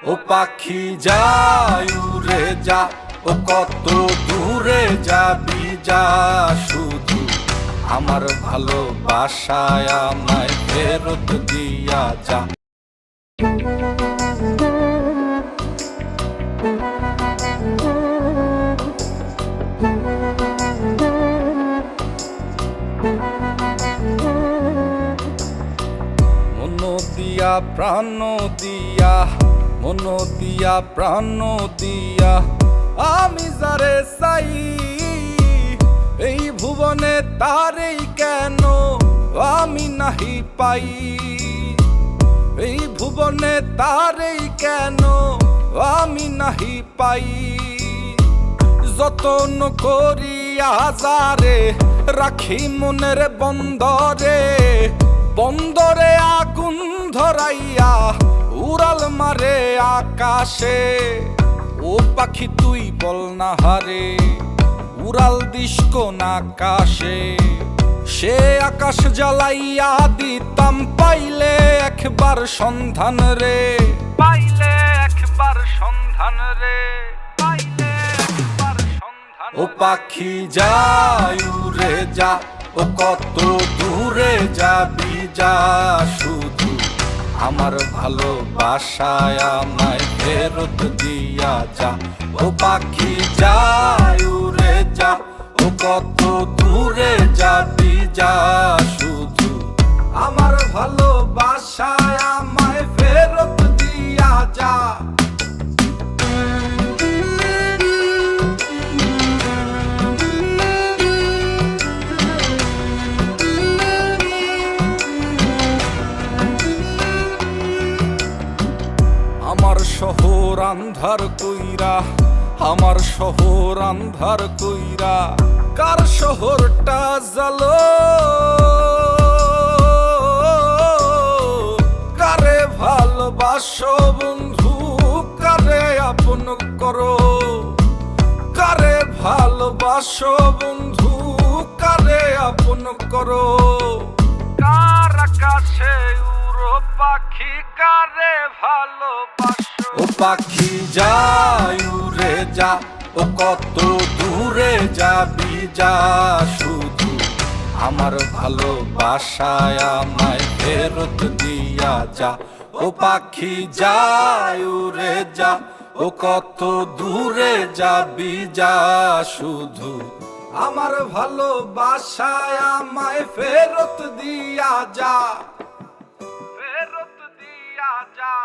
ও পাখি যায় উড়ে যা, ও কত দূরে যাবি যা, শুধু আমার ভালোবাসায় আমায় ফেরত দিয়া যা। মন দিয়া প্রাণ দিয়া, মন দিয়া প্রাণ দিয়া আমি যারে চাই, এই ভুবনে তারেই কেন আমি নাহি পাই, এই ভুবনে তারেই কেন আমি নাহি পাই। যতন করিয়া যারে রাখি মনের বন্দরে, বন্দরে আগুন ধরাইয়া উড়াল মারে আকাশে। ও পাখি তুই বল না হারে, উড়াল দিস কোন আকাশে, সে আকাশ জ্বালাইয়া দিতাম পাইলে একবার সন্ধান রে, পাইলে একবার সন্ধান রে, পাইলে একবার সন্ধান। ও পাখি যায় উড়ে যা, ও কত দূরে যাবি যা, শুধু আমার ভালোবাসায় আমায় ফেরত দিয়া যা। ও পাখি যায় উড়ে যা, ও কত দূরে যাবি যা, শুধু আমার ভালোবাসায় আমায় ফেরত দিয়া যা। আমার শহর আন্ধার কইরা, আমার শহর আন্ধার কইরা কার শহরটা জ্বালো, কারে ভালোবাসো বন্ধু, কারে আপন করো, কারে ভালোবাসো বন্ধু, কারে আপন করো। কার আকাশে উড়ো পাখি, কারে ভালোবাসো। ও পাখি যায় উড়ে যা, ও কত দূরে যাবি যা, শুধু আমার ভালোবাসায় আমায় ফেরত দিয়া যা। ও পাখি যায় উড়ে যা, ও কত দূরে যাবি যা, শুধু আমার ভালোবাসায় আমায় ফেরত দিয়া যা, ফেরত দিয়া যা।